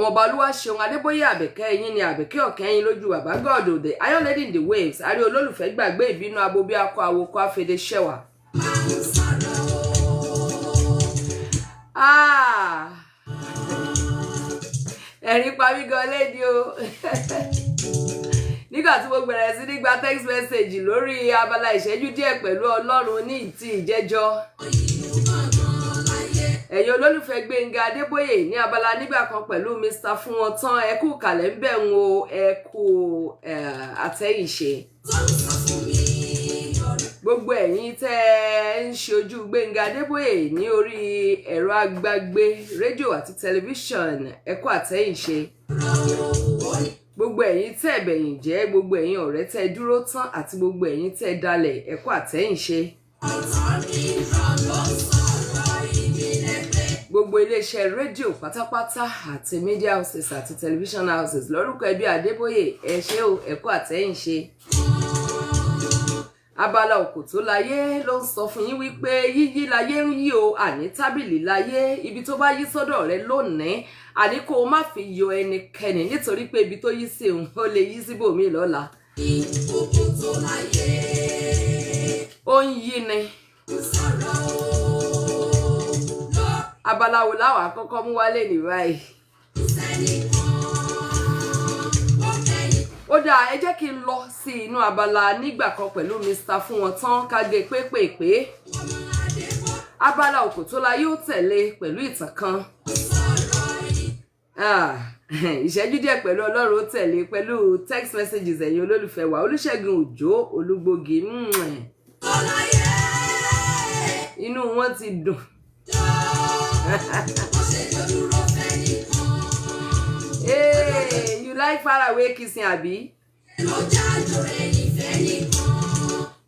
ọmọọba Olúwaṣeun Adébóyè Àbẹ̀kẹ́ ẹ̀yin ni Àbẹ̀kẹ́ ọ̀kẹ́yìn lójú bàbá gọ́ọ̀dù the iron lady in the waves àrí olólùfẹ́ gbàgbé ìbínú abobi akọ àwòkọ afẹ́dẹ́ ṣẹwà. Ẹ̀rín pa mí gan lédi o nígbà tí mo bẹ̀rẹ̀ sí ní gba text message lórí abala ìṣẹ́jú díẹ̀ pẹ̀lú Ọlọ́run ní ìtì ìjẹ́jọ́. Ẹ̀yin olólùfẹ́ Gbenga Adeboye ní abala nígbà kan pẹ̀lú Mr. fún wọn tán ẹ kú kàlẹ̀ ń bẹ̀ ń o ẹ kú àtẹ̀yìnṣe. Gbogbo ẹ̀yin tẹ́ ń ṣe ojú Gbenga Adeboye ní orí ẹ̀rọ agbágbé rédíò àti tẹlifíṣàn ẹ kú àtẹ̀yìnṣe. Gbogbo ẹ̀yin tẹ́ bẹ̀yìn jẹ́ gbogbo ẹ̀yin ọ̀rẹ́ tẹ́ dúró tán àti gbogbo ẹ̀yin tẹ́ dalẹ̀ ẹ kú àtẹ̀yìnṣe. Gbogbo iléeṣẹ́ rédíò pátápátá àti media houses àti television houses lórúkọ ẹbí Adébóyè ẹ ṣé o ẹ kú àtẹ̀yìnṣe. Abala òkòtó láyé ló ń sọ fún yín wípé yíyí láyé ń yí o àní tábìlì láyé ibi tó bá yí sọ́dọ̀ rẹ lónìí àní kó o má fi yọ ẹnikẹ́ni nítorí pé ibi tó yí sí òun ó lè yí síbòmíì lọ́la. Òkòtó láyé ó ń yí ni. Abala wo láwa àkọ́kọ́ mú wálé ní báyìí. Ó dáa ẹ jẹ́ kí n lọ sí inú abala nígbà kan pẹ̀lú Mr. fún wọn tán ká gé pépèpé. Abala òkòtó láyé ó tẹ̀lé pẹ̀lú ìtàn kan. Ìṣẹ́jú díẹ̀ pẹ̀lú Ọlọ́run ó tẹ̀lé pẹ̀lú text messages ẹ̀yin olólùfẹ́ wa Olúṣẹ́gun Òjó Olúgbògi inú wọn ti dùn. Hey, you like far away kissing abi?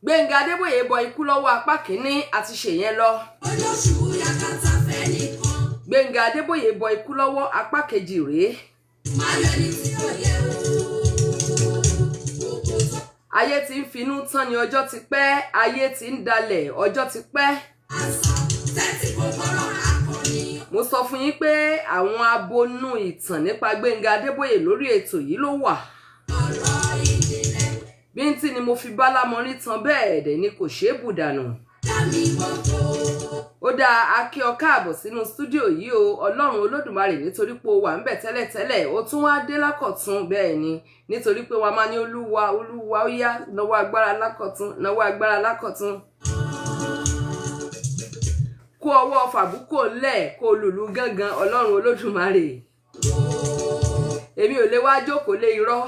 Gbenga Adeboye bọ Iku Lowo apá kìíní àti ṣèyẹn lọ. Gbenga Adeboye bọ Iku Lowo apá kejì rèé. Ayé tí ń finú tán ni ọjọ́ ti pẹ́, ayé tí ń dalẹ̀ ọjọ́ ti pẹ́. Mo sọ fún yín pé àwọn abonú ìtàn nípa Gbenga Adeboye lórí ètò yìí ló wà. Bíntí ni mo fi bálámọrí tan bẹ́ẹ̀ dẹ̀ ni kò ṣeé bùdànù. Ó dáa a kí ọ káàbọ̀ sínú stúdíò yìí o Ọlọ́run Olódùmarè nítorí pé o wà ńbẹ̀ tẹ́lẹ̀tẹ́lẹ̀ o tún wá dé lákọ̀tún bẹ́ẹ̀ ni nítorí pé wọ́n máa ní Olúwa Olúwa ó yá náwó agbára lákọ̀tún náwó agbára lákọ̀tún. Kó ọwọ́ fàbúkò lẹ̀ kó lùlù gángan Ọlọ́run Olódùmarè. Èmi ò lè wá jókòó lé irọ́.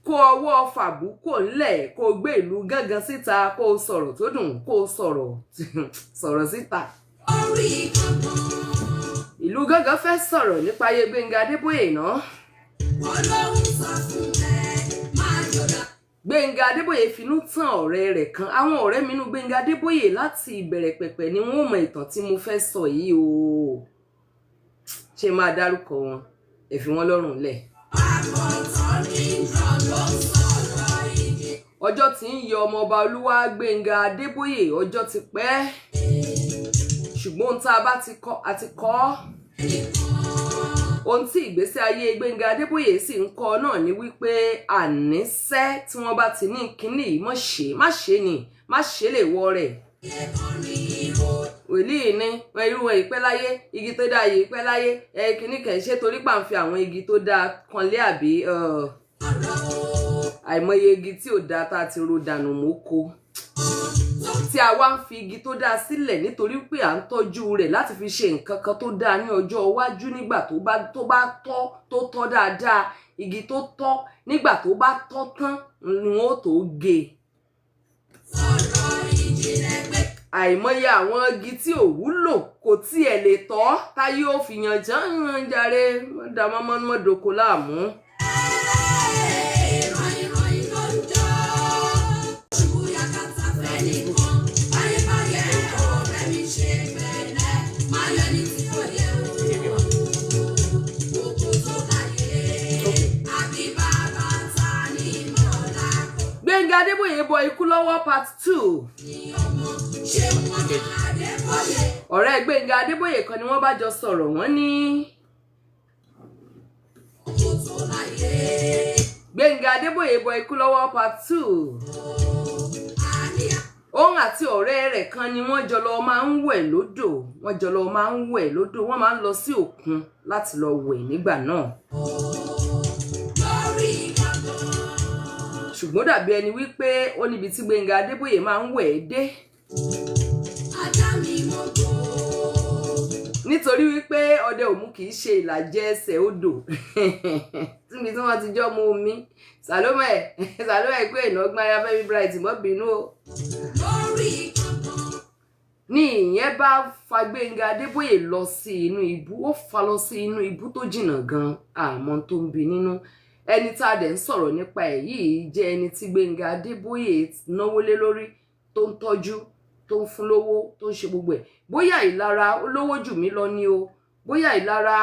Kó ọwọ́ fàbúkò lẹ̀ kó gbé ìlú gángan síta kó sọ̀rọ̀ tó dùn kó sọ̀rọ̀ síta. Ìlú gángan fẹ́ sọ̀rọ̀ nípa ayé Gbenga Adeboye náà. Gbenga Adeboye finú tán ọ̀rẹ́ rẹ̀ kan àwọn ọ̀rẹ́ mi nínú Gbenga Adeboye láti ìbẹ̀rẹ̀ pẹ̀pẹ̀ ni wọ́n mọ ìtàn tí mo fẹ́ sọ yìí o ṣe máa dárúkọ wọn ẹ fi wọn lọ́rùn lẹ̀. Ọjọ́ tí ń yọ ọmọọba Olúwa Gbenga Adeboye ọjọ́ ti pẹ́ ṣùgbọ́n tá a bá ti kọ́ àti kọ́ ohun tí ìgbésí ayé Gbenga Adeboye sì ń kọ́ náà ni wípé àníṣẹ́ tí wọ́n bá ti ní kinní yìí má ṣe lè wọ rẹ̀. Wòlíì ní irú wọn ìpẹ́ láyé igi tó dáa yìí ìpẹ́ láyé kinní kẹ̀ ṣe torí pà ń fi àwọn igi tó dáa kanlé àbí àìmọye igi tí ò dáa tá a ti ro dànù mọ́kó tí a wá ń fi igi tó dáa sílẹ̀ nítorí pé à ń tọ́jú rẹ̀ láti fi ṣe nǹkan kan tó dáa ní ọjọ́ iwájú nígbà tó bá tọ́ dáadáa igi tó tọ́ nígbà tó bá tọ́ tán ni wọ́n tó gé. Àìmọye àwọn igi tí ò wúlò kò tiẹ̀ lè tọ́ táyé ó fi yan jàre mọ́dàmọ́mọ́dòkó láàmú. Gbenga Adeboye bọ Iku Lowo part 2. Ọ̀rẹ́ Gbenga Adeboye kan ni wọ́n bá jọ sọ̀rọ̀ wọ́n ní Gbenga Adeboye boy Iku Lowo part 2. Òun àti ọ̀rẹ́ rẹ̀ kan ni wọ́n jọ lọ máa ń wẹ̀ lódò. Wọ́n jọ lọ máa ń wẹ̀ lódò. Wọ́n máa ń lọ sí òkun láti lọ wẹ̀ nígbà náà. Ṣùgbọ́n dàbí ẹni wípé ó níbi tí Gbenga Adeboye máa ń wẹ̀ dé. Nítorí wípé ọdẹ òmu kì í ṣe ìlàjẹ ẹsẹ̀ odò. Tíbi tí wọ́n ti jọ mu omi. Salome pé ìnágbọ́n ayáfẹ́mi bright mọ́ bínú o. Ní ìyẹn bá fa Gbenga Adeboye lọ sí inú ibú. Ó fa lọ sí inú ibú tó jìnnà gan. Àmọ́ tó ń bi nínú. Ẹni tá a dẹ̀ ń sọ̀rọ̀ nípa ẹ̀ yìí jẹ́ ẹni tí Gbenga Adeboye náwó lé lórí, tó ń tọ́jú, tó ń fún lówó, tó ń ṣe gbogbo ẹ̀. Bóyá ìlara olówó jù mí lọ ni o, bóyá ìlara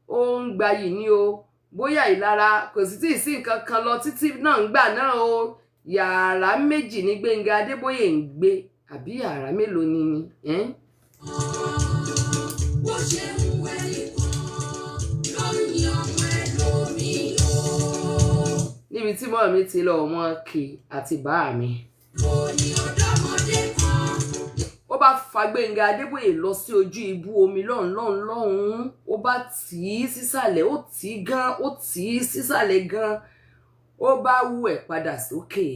ó ń gbayì ni o, bóyá ìlara kò sì tí ì sí nǹkan kan lọ títí náà ń gbà náà o. Yàrá méjì ni Gbenga Adeboye ń gbé, àbí yàrá mélòó ni níbi tí mọ́ mi ti lọ ọmọ kì àti bá mi. Ó bá fa Gbenga Adeboye lọ sí ojú ibú omi lọ́hùn. Ó bá tì í sísàlẹ̀, ó tì í gan, ó tì í sísàlẹ̀ gan. Ó bá wú ẹ̀ padà sókè,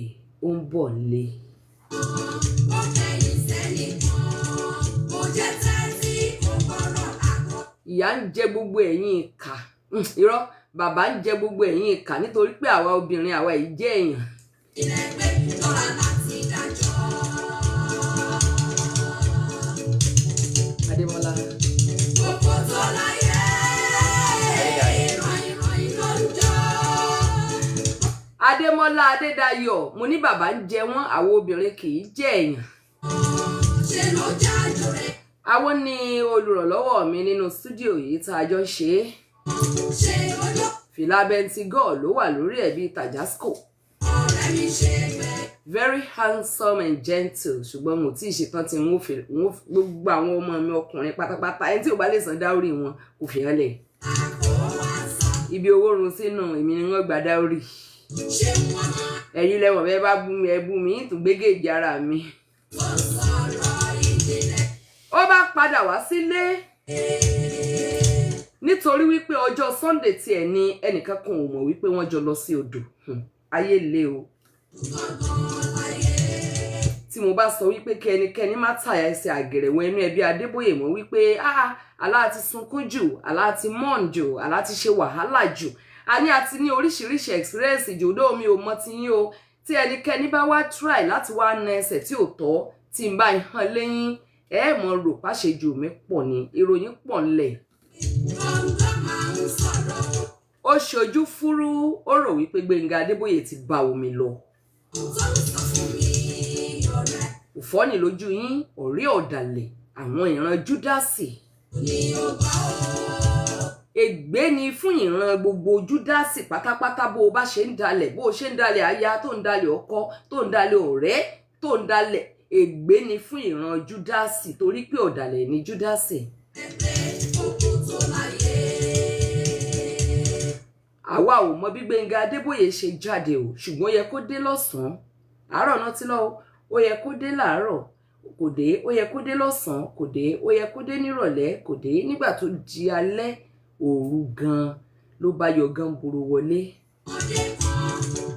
ó ń bọ̀ lé. Ìyà ń jẹ gbogbo ẹ̀yin ìkà. Irọ́, bàbá ń jẹ gbogbo ẹ̀yin ìkà nítorí pé àwa obìnrin àwa yìí jẹ́ èèyàn. Adémọ́lá. Adémọ́lá Adédayọ̀, mo ní bàbá ń jẹ wọ́n, àwọn obìnrin kì í jẹ́ èèyàn. Àwọn ni olùrànlọ́wọ́ mi nínú stúdíò yìí tá a jọ ṣe é. Fìlà bentigo ló wà lórí ẹ̀ bíi Tajasco. Very handsome and gentle. Ṣùgbọ́n mo tí ì ṣetán tí wọ́n gbogbo àwọn ọmọ mi ọkùnrin pátápátá ẹni tí ò bá lè san dáórì wọn kò fi hàn lẹ̀. Ibi owó run sínú èmi ni wọ́n gba dáórì. Ẹ̀yin lẹ́wọ̀n bẹ́ẹ̀ bá bú mi ẹ bú mi tún gbégéèjì ara mi. Ó bá padà wá sílé. Nítorí wípé ọjọ́ Sunday tiẹ̀ ni ẹnìkan kan ò mọ̀ wípé wọ́n jọ lọ sí odò. Ayé le o. Tí mo bá sọ wípé kí ẹnikẹ́ni má tàyà ẹsẹ̀ àgẹ̀rẹ̀ wọ inú ẹbí Adébóyè mọ́ wípé àlá ti sunkún jù, àlá ti mọ́ọ̀n jù, àlá ti ṣe wàhálà jù. A ní àti ní oríṣiríṣi experience jòdó mi ò mọ̀ ti yín o. Tí ẹnikẹ́ni bá wá try láti wá na ẹsẹ̀ tí ò tọ́ tí ń bá ìhàn lẹ́yìn mọ̀ rò pàṣẹjù mi pọ̀ ní ìròyìn pọ̀ ńlẹ̀. Ó ṣojú fúrú, ó rò wípé Gbenga Adeboye ti bá omi lọ. Òfọ́ni lójú yín, ọ̀rẹ́ ọ̀dàlẹ̀, àwọn ìran Júdásì. Ègbé ni fún ìran gbogbo Júdásì pátápátá bó o bá ṣe ń dalẹ̀, bó o ṣe ń dalẹ̀ aya, tó ń dalẹ̀ ọkọ, tó ń dalẹ̀ ọ̀rẹ́, tó ń dalẹ̀. Ègbé ni fún ìran Júdásì torí pé ọ̀dàlẹ̀ ni Júdásì. Àwa ò mọ bí Gbenga Adeboye ṣe jáde o, ṣùgbọ́n ó yẹ kó dé lọ́sàn-án. Àárọ̀ náà ti lọ, ó yẹ kó dé láàárọ̀, kò dé, ó yẹ kó dé lọ́sàn-án, kò dé, ó yẹ kó dé nírọ̀lẹ́, kò dé. Nígbà tó di alẹ́, òru gan ló bá yọ gánboro wọlé.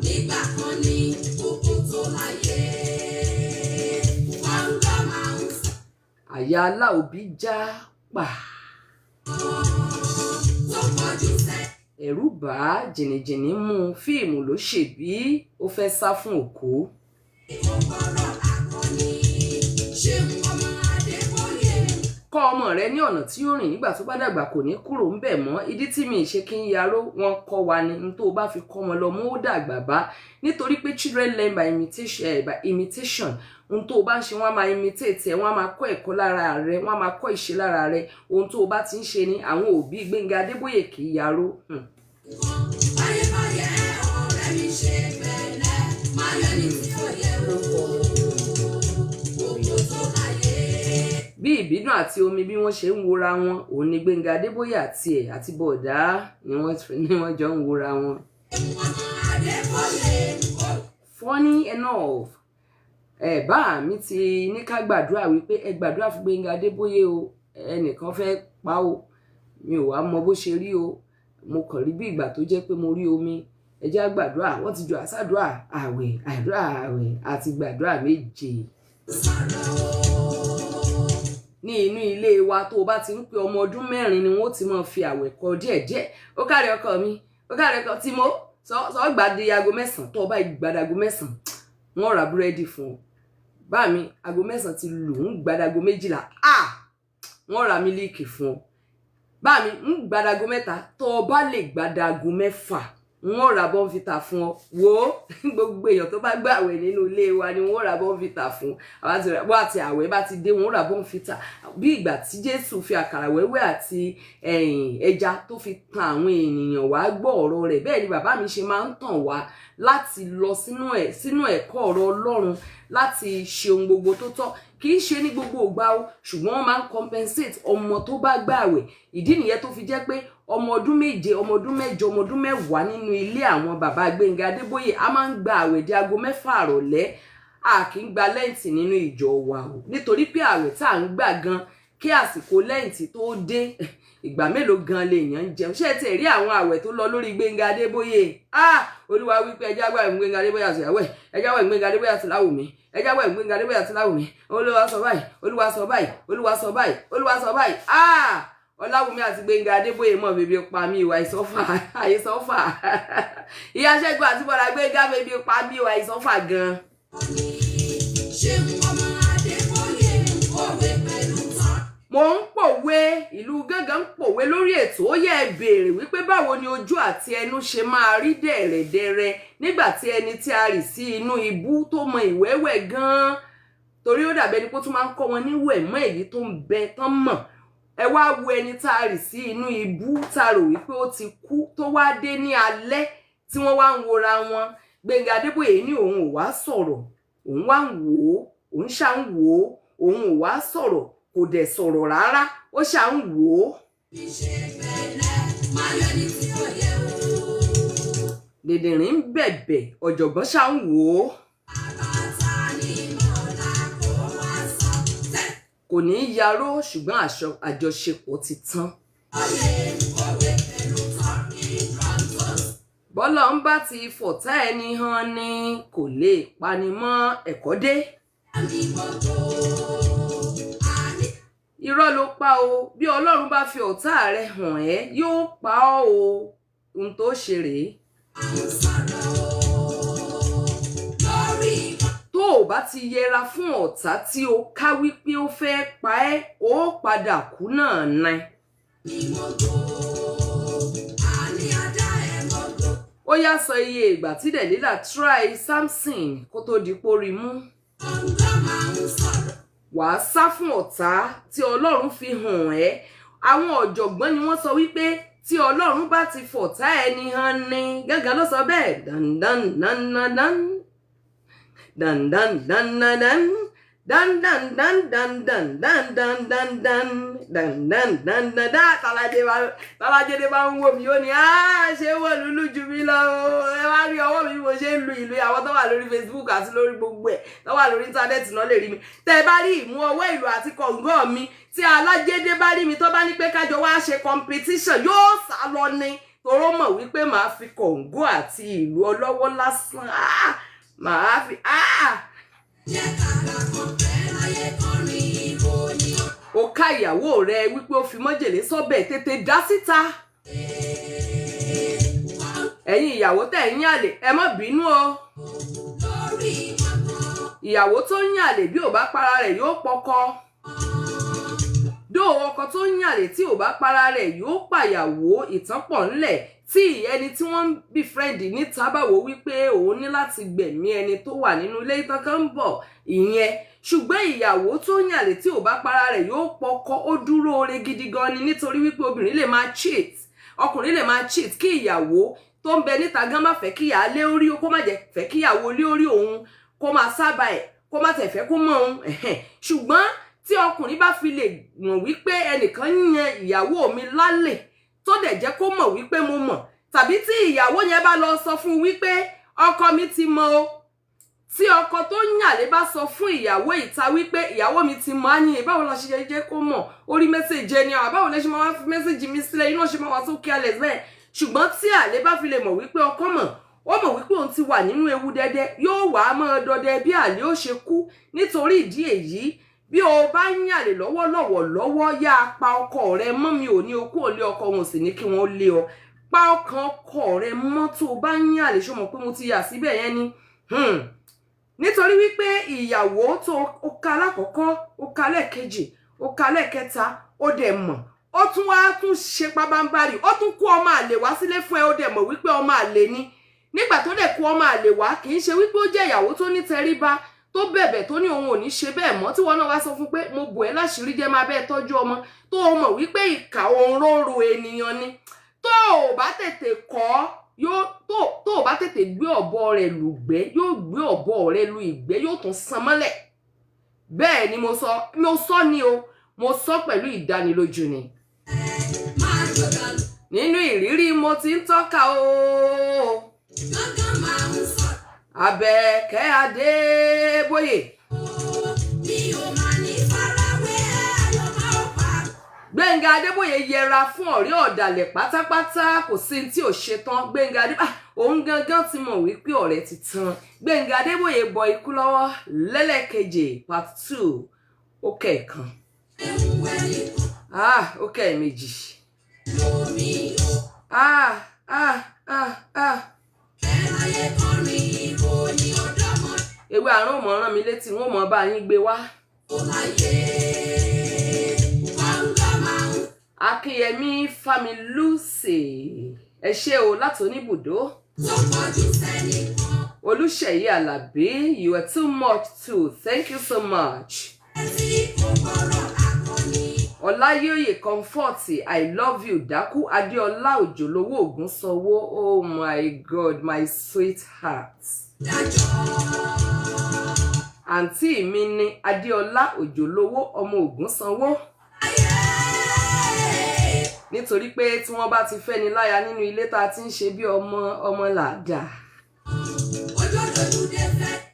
Nígbà kan ní òkú tó láyé. Àyà Aláòbí já pa. Ẹ̀rù bà jìnnìjìnnì mú fíìmù ló ṣèbí ó fẹ́ sá fún òkú. Kọ́ ọmọ rẹ ní ọ̀nà tí ó rìn nígbà tó bá dàgbà kò ní kúrò ń bẹ̀ mọ́. Ìdí tí mi ṣe kí n yaró wọn kọ́ wa ni n tó bá fi kọ́ ọmọ lọ mú ó dàgbà bá. Nítorí pé children learn by imitation. Ohun tó bá ń ṣe wọ́n á máa imitate ẹ̀, wọ́n á máa kọ́ ẹ̀kọ́ lára rẹ̀, wọ́n á máa kọ́ ìṣe lára rẹ̀. Ohun tó bá ti ń ṣe ni àwọn òbí Gbenga Adeboye kì í yaró. bí ìbínú àti omi bí wọ́n ṣe ń wora wọn òun ni Gbenga Adeboye àti ẹ̀ àti bọ̀dá ni wọ́n jọ ń wora wọn. Funny enough bá mi ti ní ká gbàdúrà wípé ẹ gbàdúrà fún Gbenga Adeboye o, ẹnìkan fẹ́ pa o, mi ò wá mọ bó ṣe rí o, mo kàn rí bí ìgbà tó jẹ́ pé mo rí omi, ẹ jẹ́ gbàdúrà. Wọ́n ti jọ àsàdúrà àwẹ̀ àti gbàdúrà méje. Ní inú ilé wa tó bá ti ń pé ọmọ ọdún 4 ni wọ́n ti máa fi àwẹ̀ kọ díẹ̀díẹ̀. Ó káre ọkọ mi, ó káre ọkọ tí mo sọ gbàdé aago 9 tó bá gbàdé aago 9 wọ́n ra búrẹ́dì fún ọ. Bá mi aago 9 ti lù ń gbàdé aago 12 wọ́n ra mílíkì fún ọ. Bá mi ń gbàdé aago 3 tó bá lè gbàdé aago 6 wọ́n ra bọ́nfítà fún ọ. Wo gbogbo èèyàn tó bá gbààwẹ̀ nínú ilé wa ni wọ́n ra bọ́nfítà fún. Àwọn àti àwẹ̀ bá ti dé wọ́n ra bọ́nfítà. Bí ìgbà tí Jésù fi àkàrà wẹ́wẹ́ àti ẹja tó fi tan àwọn ènìyàn wá gbọ́ ọ̀rọ̀ rẹ̀, bẹ́ẹ̀ ni bàbá mi ṣe máa ń tàn wá láti lọ sínú ẹ̀kọ́ ọ̀rọ̀ Ọlọ́run, láti ṣe ohun gbogbo tó tọ́. Kì í ṣe ní gbogbo ìgbà o, ṣùgbọ́n wọ́n máa ń compensate ọmọ tó bá gbààwẹ̀. Ìdí nìyẹn tó fi jẹ́ pé ọmọ ọdún 7, ọmọ ọdún 8, ọmọ ọdún 10 nínú ilé àwọn bàbá Gbenga Adeboye a máa ń gba àwẹ̀ di aago 6 ìrọ̀lẹ́. A kì í gba lẹ́ǹtì nínú ìjọ wa o, nítorí pé àwẹ̀ tá à ń gbà gan kí àsìkò lẹ́ǹtì tó dé, ìgbà mélòó gan lèèyàn ń jẹun. Ṣé ti rí àwọn àwẹ̀ tó lọ lórí Gbenga Adeboye? Olúwa wípé ẹjá gbà Gbenga Adeboye àti àwẹ̀, ẹjá gbà Gbenga Adeboye àti Láwùmí, ẹjá gbà Gbenga Adeboye àti Láwùmí. Olúwa sọ báyìí, Olúwa sọ báyìí, Olúwa sọ báyìí, Olúwa sọ báyìí. Ọláwùmí àti Gbenga Adeboye mọ̀ bèbí pa mí ìwà ìsọ́fà àìsọ́fà. Ìyá Ṣẹ́gun àti bọ́dà Gbenga bèbí pa mí ìwà ìsọ́fà gan. Mo ń pòwe, ìlú gángan ń pòwe lórí ètò. Ó yẹ béèrè wípé báwo ni ojú àti ẹnu ṣe máa rí dẹ̀rẹ̀dẹ̀rẹ̀ nígbà tí ẹni tí a rì sí inú ibú tó mọ ìwẹ́wẹ́ gan. Torí ó dàbí ẹni pé ó tún máa ń kọ́ wọn níwẹ̀ mọ́ èyí tó ń bẹ tán mọ̀. Ẹ wá wo ẹni tá a rì sí inú ibú tá a rò wípé ó ti kú tó wá dé ní alẹ́ tí wọ́n wá ń wora wọn. Gbenga Adeboye ní òun ò wá sọ̀rọ̀, òun wá ń wò ó, òun ṣá ń wò ó, òun ò wá sọ̀rọ̀, kò dẹ̀ sọ̀rọ̀ rárá, ó ṣá ń wò ó. Dèdèrìn ń bẹ̀bẹ̀, ọ̀jọ̀gbọ́n ṣá ń wò ó. Kò ní yaró ṣùgbọ́n àjọṣepọ̀ ti tán. Bọ́lá ń bá ti fọ̀tá ẹni hàn ni kò lè pani mọ́ ẹ̀kọ́ dé. Irọ́ ló pa o, bí Ọlọ́run bá fi ọ̀tá rẹ̀ hàn ẹ́ yóò pa ọ́ o, ohun tó ṣe rèé. Tó o bá ti yẹra fún ọ̀tá tí o ká wípé ó fẹ́ pa ẹ́, ó padà kú náà ni. Ó yá sọ iye ìgbà tí Delilah try Samson kó tó di pórí mú. Wàá sá fún ọ̀tá tí Ọlọ́run fi hàn ẹ́. Àwọn ọ̀jọ̀gbọ́n ni wọ́n sọ wípé tí Ọlọ́run bá ti fọ̀tá ẹni hàn ni, gángan ló sọ bẹ́ẹ̀. Dandan dandan dan dan dan dan dan dan dan dan dan dan dan dan dan dan dan dan dan dan. Tọ́lájẹ́dé bá ń wò mí ó ní ṣé wọ́n lùlù jù mí lọ o. Ẹ wá rí ọwọ́ mi bí mo ṣe ń lu ìlú. Àwọn tó wà lórí Facebook àti lórí gbogbo ẹ̀ tó wà lórí íńtánẹ́ẹ̀tì náà lè rí mi. Tẹ́ ẹ bá rí ìmú ọwọ́ ìlú àti kọ̀ǹgọ́ mi tí Alájẹ́dé bá rí mi tó bá ní pé kájọ wá ṣe competition yóò sá lọ ni. Toró mọ̀ wípé màá fi kọ̀ǹgọ́ àti ìlú ọlọ́wọ́ lásán màá fi ó ká ìyàwó rẹ wípé ó fi májèlé sọ́bẹ̀, tètè dá síta. Ẹ̀yin ìyàwó tẹ́ ń yàlè ẹ má bínú o. Ìyàwó tó ń yàlè bí ò bá para rẹ̀ yóò pọkọ. Dó ọkọ tó ń yàlè tí ò bá para rẹ̀ yóò pàyàwó. Ìtàn pọ̀ ńlẹ̀ tí ẹni tí wọ́n ń bí friend níta bá wò wípé òun ní láti gbẹ̀mí ẹni tó wà nínú ilé ìtàn kan ń bọ̀ ìyẹn. Ṣùgbọ́n ìyàwó tó ń yàlè tí ò bá para rẹ̀ yóò pọkọ. Ó dúró ore gidi gan ni, nítorí wípé obìnrin lè máa cheat, ọkùnrin lè máa cheat kí ìyàwó tó ń bẹ níta gan má fẹ́ kí ìyálé orí kó má jẹ́ fẹ́ kí ìyàwó lé orí òun kó máa sábà ẹ̀ kó má tẹ̀ fẹ́ kó mọ̀ òun. Ṣùgbọ́n tí ọkùnrin bá fi lè mọ̀ wípé ẹnìkan yan ìyàwó mi lálẹ́ tó dẹ̀ jẹ́ kó mọ̀ wípé mo mọ̀, tàbí tí ìyàwó yẹn bá lọ sọ fún wípé ọkọ mi ti mọ̀ o, tí ọkọ tó yànlé bá sọ fún ìyàwó ìta wípé ìyàwó mi ti mọ̀ á ní báwo la ṣe jẹ́ kó mọ̀ orí mẹ́sẹ̀jì ẹni àwọn báwo lẹ ṣe máa wá fi mẹ́sẹ̀jì mi sílẹ̀ iná ṣe máa wá sókè alẹ̀ bẹ́ẹ̀. Ṣùgbọ́n tí àlè bá fi lè mọ̀ wípé ọkọ mọ̀, ó mọ̀ wípé òun ti wà nínú ewu dẹ́dẹ́, yóò wá máa dọdẹ bí àlè ó ṣe kú. Nítorí ìdí èyí, bí o bá yànlé lọ́wọ́ yá pa ọkọ rẹ mọ́, mi ò ní okú òlé ọkọ wọn sì ní kí wọ́n lé ọ. Pa ọkàn ọkọ rẹ mọ́ tó bá yànlé, ṣó mọ̀ pé mo ti yà síbẹ̀ yẹn ni. Nítorí wípé ìyàwó tó ó ka lákọ̀ọ́kọ́, ó ka lẹ́ẹ̀kejì, ó ka lẹ́ẹ̀kẹta, ó dẹ̀ mọ̀, ó tún wá tún ṣe pabambarì, ó tún kó ọmọ àlè wá sílé fún ẹ, ó dẹ̀ mọ̀ wípé ọmọ àlè ni. Nígbà tó dẹ̀ kó ọmọ àlè wá, kì í ṣe wípé ó jẹ́ ìyàwó tó ní tẹríba, tó bẹ̀bẹ̀ tó ní òun ò ní ṣe bẹ́ẹ̀ mọ́, tí wọ́n náà wá sọ fún pé mo bò ẹ́ láṣìírí jẹ́ máa bẹ́ẹ̀ tọ́jú ọmọ, tó o mọ̀ wípé ìkà òǹrorò ènìyàn ni. Tó o bá tètè kọ́, tó o bá tètè gbé ọ̀bọ rẹ̀ lùgbẹ́, yóò gbé ọ̀bọ rẹ̀ lu ìgbẹ́, yóò tún san mọ́lẹ̀. Bẹ́ẹ̀ ni mo sọ ni o, mo sọ pẹ̀lú ìdánilójú ni. Nínú ìrírí mo ti ń tọ́ka o. Àbẹ̀kẹ́ Adébóyè. Gbenga Adeboye yẹra fún ọ̀rẹ́ ọ̀dàlẹ̀ pátápátá, kò sí tí ò ṣe tán. Gbenga Adeboye òun gangan ti mọ̀ wípé ọ̀rẹ́ ti tán. Gbenga Adeboye bọ Iku Lowo lẹ́lẹ́kejì part 2 ó kẹ̀ẹ̀kan. Ó kẹ̀ẹ̀mejì. Ewé àrùn mọ̀ rán mi létí, wọ́n mọ̀ bá yín gbé wá. Akínyẹmí Fámilúsì, ẹ ṣé o láti Oníbùdó. Olúṣèyí Àlàbí, you are too much too, thank you so much. Ọláyóyè Comfort, I love you. Dákú Adéọlá Òjòlówó Ògúnsanwó, oh my God, my sweetheart. Àǹtí mi ni Adéọlá Òjòlówó ọmọ Ògúnsanwó. Nítorí pé tí wọ́n bá ti fẹ́ ni láya nínú ilé tá ti ń ṣe bí ọmọ làdà.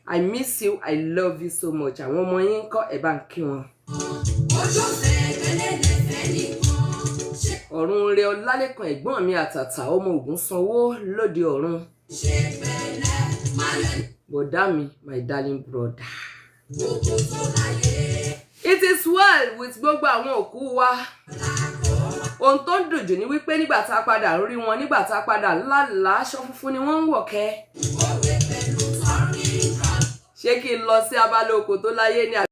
I miss you, I love you so much. Àwọn ọmọ yín kọ́ ẹ bá ń kí wọn. Ọ̀run rẹ Ọlálékan ẹ̀gbọ́n mi àtàtà ọmọ Ògúnsanwó lóde ọ̀run. Bọ̀dá mi, my darling brother. It is well with gbogbo àwọn òkú wa. Ohun tó ń dùn jù ní wípé nígbà tá a padà rí wọn, nígbà tá a padà lálàá, aṣọ funfun ni wọ́n ń wọ̀ kẹ́. Ṣé kí n lọ sí abala oko tó láyé ní